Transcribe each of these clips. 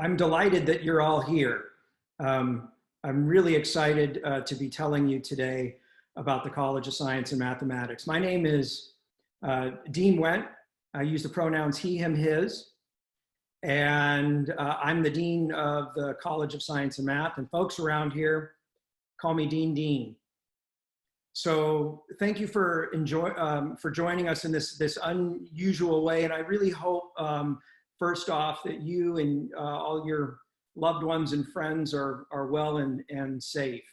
I'm delighted that you're all here. I'm really excited to be telling you today about the College of Science and Mathematics. My name is Dean Went. I use the pronouns he, him, his. And I'm the Dean of the College of Science and Math. And folks around here call me Dean. So thank you for joining us in this unusual way. And I really hope, first off, that you and all your loved ones and friends are well and safe.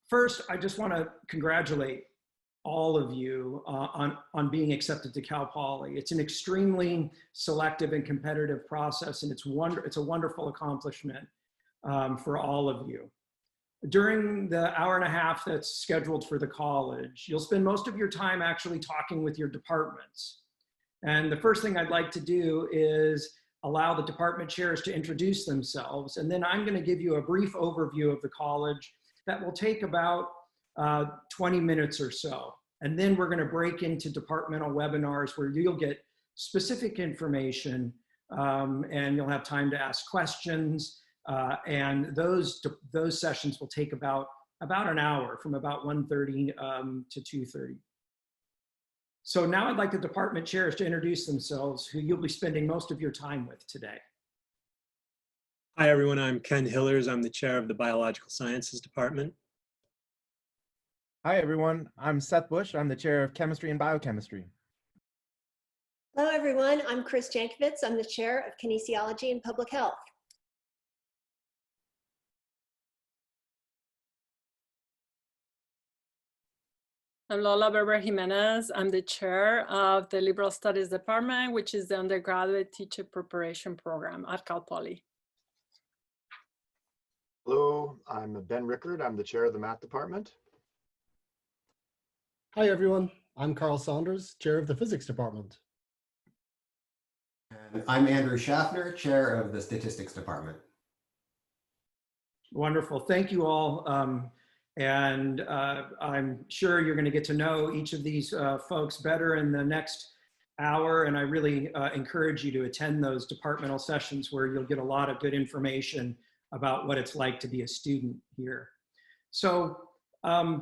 First, I just want to congratulate all of you on being accepted to Cal Poly. It's an extremely selective and competitive process, and it's a wonderful accomplishment for all of you. During the hour and a half that's scheduled for the college, you'll spend most of your time actually talking with your departments. And the first thing I'd like to do is allow the department chairs to introduce themselves. And then I'm going to give you a brief overview of the college that will take about 20 minutes or so. And then we're going to break into departmental webinars where you'll get specific information and you'll have time to ask questions. And those sessions will take about an hour, from about 1:30 to 2:30. So now I'd like the department chairs to introduce themselves, who you'll be spending most of your time with today. Hi everyone, I'm Ken Hillers. I'm the chair of the Biological Sciences Department. Hi everyone, I'm Seth Bush. I'm the chair of Chemistry and Biochemistry. Hello everyone, I'm Chris Jankovitz. I'm the chair of Kinesiology and Public Health. I'm Lola Berber Jimenez. I'm the chair of the Liberal Studies Department, which is the undergraduate teacher preparation program at Cal Poly. Hello, I'm Ben Rickard. I'm the chair of the Math Department. Hi everyone, I'm Carl Saunders, chair of the Physics Department. And I'm Andrew Schaffner, chair of the Statistics Department. Wonderful, thank you all. And I'm sure you're going to get to know each of these folks better in the next hour. And I really encourage you to attend those departmental sessions where you'll get a lot of good information about what it's like to be a student here. So I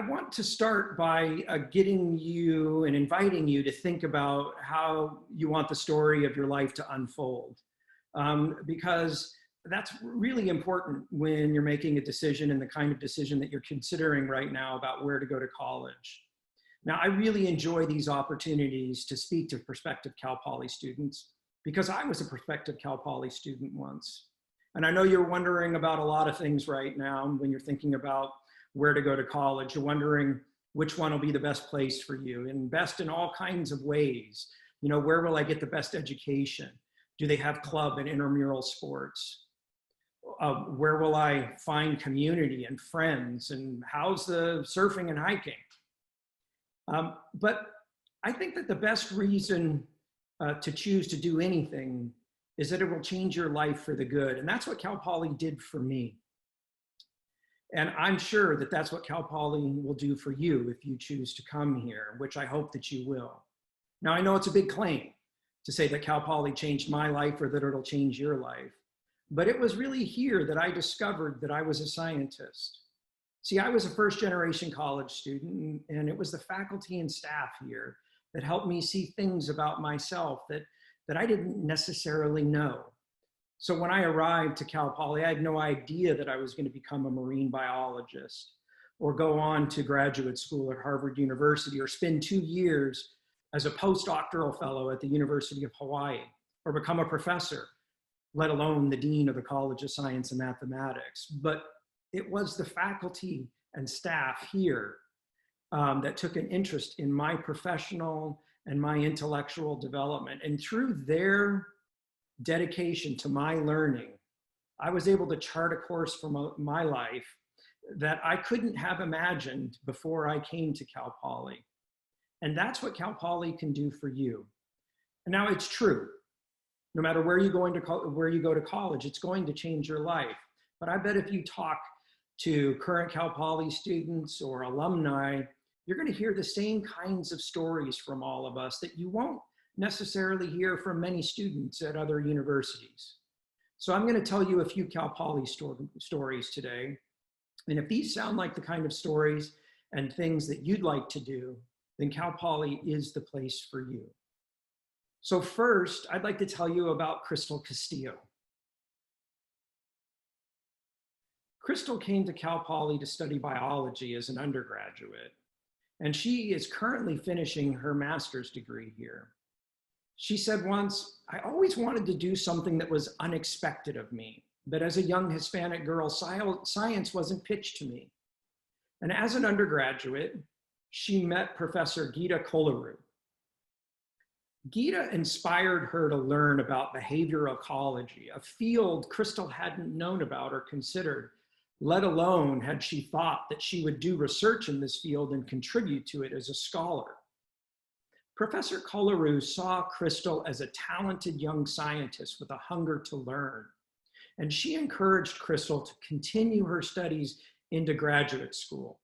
want to start by getting you and inviting you to think about how you want the story of your life to unfold. Because that's really important when you're making a decision, and the kind of decision that you're considering right now about where to go to college. Now, I really enjoy these opportunities to speak to prospective Cal Poly students because I was a prospective Cal Poly student once. And I know you're wondering about a lot of things right now when you're thinking about where to go to college. You're wondering which one will be the best place for you, and best in all kinds of ways. You know, where will I get the best education? Do they have club and intramural sports? Where will I find community and friends, and how's the surfing and hiking? But I think that the best reason to choose to do anything is that it will change your life for the good. And that's what Cal Poly did for me. And I'm sure that that's what Cal Poly will do for you if you choose to come here, which I hope that you will. Now, I know it's a big claim to say that Cal Poly changed my life or that it'll change your life. But it was really here that I discovered that I was a scientist. See, I was a first-generation college student, and it was the faculty and staff here that helped me see things about myself that I didn't necessarily know. So when I arrived to Cal Poly, I had no idea that I was going to become a marine biologist or go on to graduate school at Harvard University or spend 2 years as a postdoctoral fellow at the University of Hawaii or become a professor, let alone the dean of the College of Science and Mathematics. But it was the faculty and staff here that took an interest in my professional and my intellectual development. And through their dedication to my learning, I was able to chart a course for my life that I couldn't have imagined before I came to Cal Poly. And that's what Cal Poly can do for you. And now it's true. No matter where you go to college, it's going to change your life. But I bet if you talk to current Cal Poly students or alumni, you're going to hear the same kinds of stories from all of us that you won't necessarily hear from many students at other universities. So I'm going to tell you a few Cal Poly stories today. And if these sound like the kind of stories and things that you'd like to do, then Cal Poly is the place for you. So first, I'd like to tell you about Crystal Castillo. Crystal came to Cal Poly to study biology as an undergraduate, and she is currently finishing her master's degree here. She said once, "I always wanted to do something that was unexpected of me, but as a young Hispanic girl, science wasn't pitched to me." And as an undergraduate, she met Professor Gita Kolaru. Gita inspired her to learn about behavioral ecology, a field Crystal hadn't known about or considered, let alone had she thought that she would do research in this field and contribute to it as a scholar. Professor Kolaru saw Crystal as a talented young scientist with a hunger to learn, and she encouraged Crystal to continue her studies into graduate school.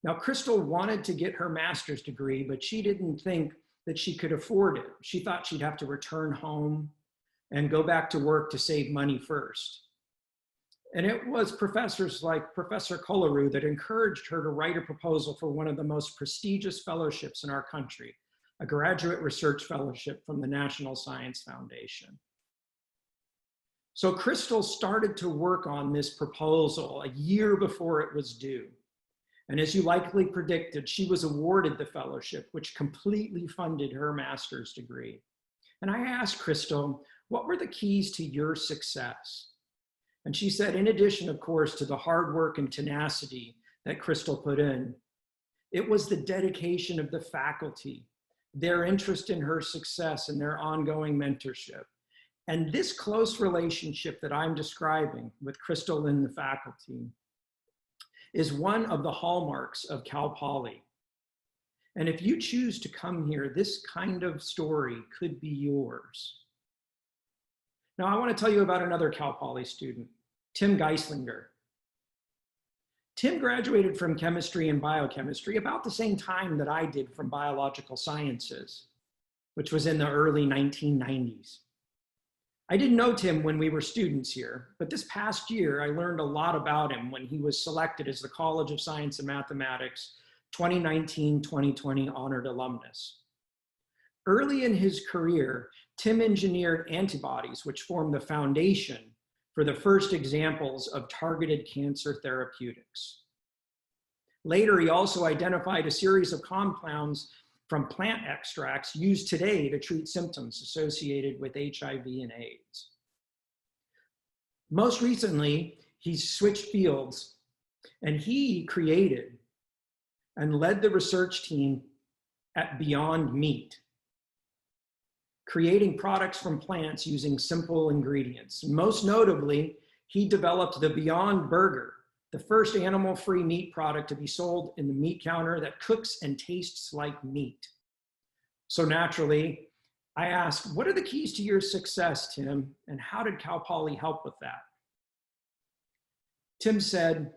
Now, Crystal wanted to get her master's degree, but she didn't think that she could afford it. She thought she'd have to return home and go back to work to save money first. And it was professors like Professor Kolaru that encouraged her to write a proposal for one of the most prestigious fellowships in our country, a graduate research fellowship from the National Science Foundation. So Crystal started to work on this proposal a year before it was due. And as you likely predicted, she was awarded the fellowship, which completely funded her master's degree. And I asked Crystal, what were the keys to your success? And she said, in addition, of course, to the hard work and tenacity that Crystal put in, it was the dedication of the faculty, their interest in her success and their ongoing mentorship. And this close relationship that I'm describing with Crystal and the faculty is one of the hallmarks of Cal Poly. And if you choose to come here, this kind of story could be yours. Now, I want to tell you about another Cal Poly student, Tim Geisinger. Tim graduated from chemistry and biochemistry about the same time that I did from biological sciences, which was in the early 1990s. I didn't know Tim when we were students here, but this past year I learned a lot about him when he was selected as the College of Science and Mathematics 2019-2020 honored alumnus. Early in his career, Tim engineered antibodies, which formed the foundation for the first examples of targeted cancer therapeutics. Later, he also identified a series of compounds from plant extracts used today to treat symptoms associated with HIV and AIDS. Most recently, he switched fields and he created and led the research team at Beyond Meat, creating products from plants using simple ingredients. Most notably, he developed the Beyond Burger, the first animal-free meat product to be sold in the meat counter that cooks and tastes like meat. So naturally, I asked, what are the keys to your success, Tim? And how did Cal Poly help with that? Tim said,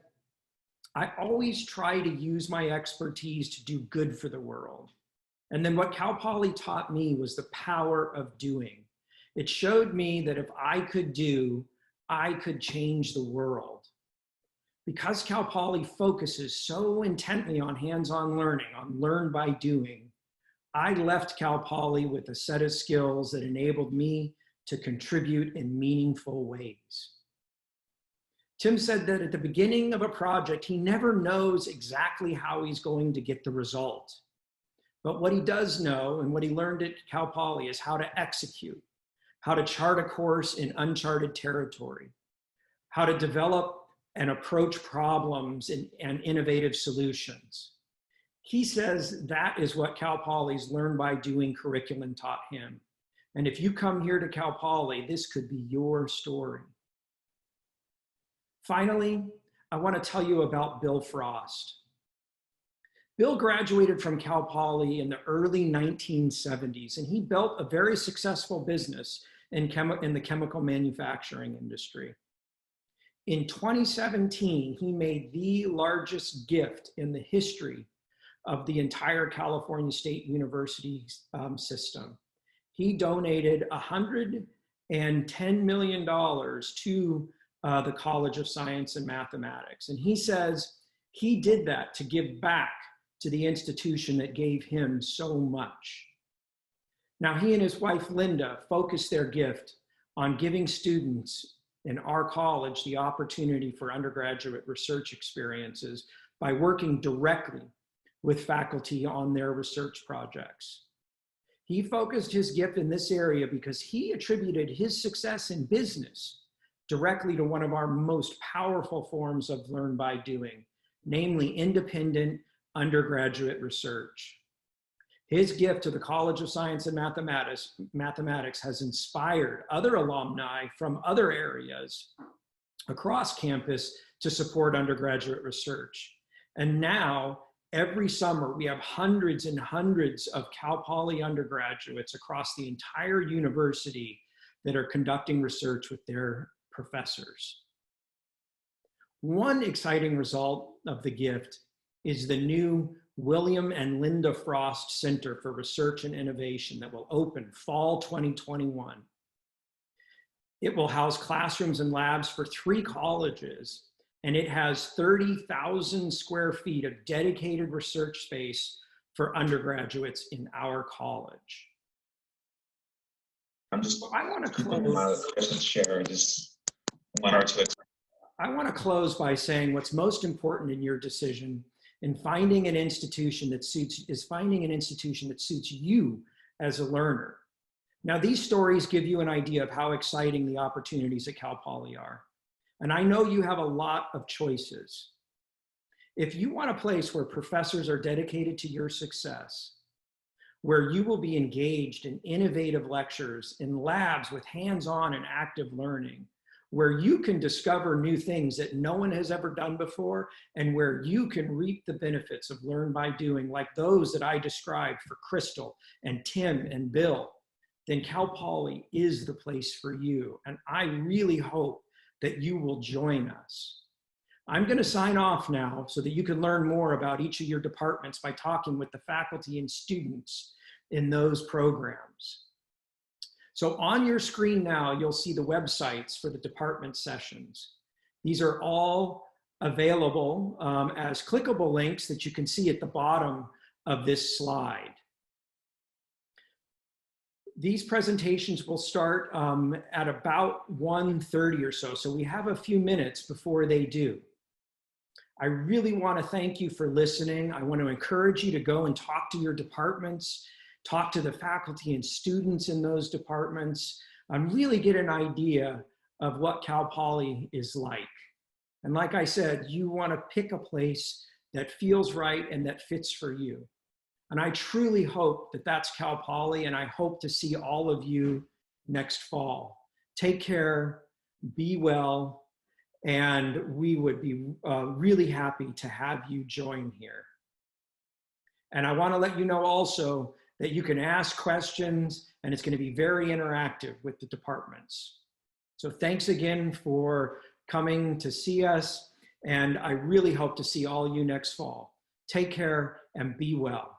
I always try to use my expertise to do good for the world. And then what Cal Poly taught me was the power of doing. It showed me that if I could do, I could change the world. Because Cal Poly focuses so intently on hands-on learning, on learn by doing, I left Cal Poly with a set of skills that enabled me to contribute in meaningful ways. Tim said that at the beginning of a project, he never knows exactly how he's going to get the result. But what he does know, and what he learned at Cal Poly, is how to execute, how to chart a course in uncharted territory, how to develop and approach problems and innovative solutions. He says that is what Cal Poly's Learn by Doing curriculum taught him. And if you come here to Cal Poly, this could be your story. Finally, I want to tell you about Bill Frost. Bill graduated from Cal Poly in the early 1970s, and he built a very successful business in the chemical manufacturing industry. In 2017, he made the largest gift in the history of the entire California State University system. He donated $110 million to the College of Science and Mathematics. And he says he did that to give back to the institution that gave him so much. Now, he and his wife, Linda, focused their gift on giving students in our college the opportunity for undergraduate research experiences by working directly with faculty on their research projects. He focused his gift in this area because he attributed his success in business directly to one of our most powerful forms of learn by doing, namely independent undergraduate research. His gift to the College of Science and Mathematics has inspired other alumni from other areas across campus to support undergraduate research. And now, every summer, we have hundreds and hundreds of Cal Poly undergraduates across the entire university that are conducting research with their professors. One exciting result of the gift is the new William and Linda Frost Center for Research and Innovation that will open fall 2021. It will house classrooms and labs for 3 colleges, and it has 30,000 square feet of dedicated research space for undergraduates in our college. I'm just, I want to just 1 or 2. I want to close by saying what's most important in your decision in finding an institution that suits you as a learner. Now, these stories give you an idea of how exciting the opportunities at Cal Poly are. And I know you have a lot of choices. If you want a place where professors are dedicated to your success, where you will be engaged in innovative lectures, in labs with hands-on and active learning, where you can discover new things that no one has ever done before, and where you can reap the benefits of learn by doing, like those that I described for Crystal and Tim and Bill, then Cal Poly is the place for you. And I really hope that you will join us. I'm going to sign off now so that you can learn more about each of your departments by talking with the faculty and students in those programs. So on your screen now, you'll see the websites for the department sessions. These are all available as clickable links that you can see at the bottom of this slide. These presentations will start at about 1:30 or so. So we have a few minutes before they do. I really want to thank you for listening. I want to encourage you to go and talk to your departments, talk to the faculty and students in those departments, and really get an idea of what Cal Poly is like. And like I said, you want to pick a place that feels right and that fits for you. And I truly hope that that's Cal Poly, and I hope to see all of you next fall. Take care, be well, and we would be really happy to have you join here. And I want to let you know also that you can ask questions, and it's going to be very interactive with the departments. So thanks again for coming to see us, and I really hope to see all you next fall. Take care and be well.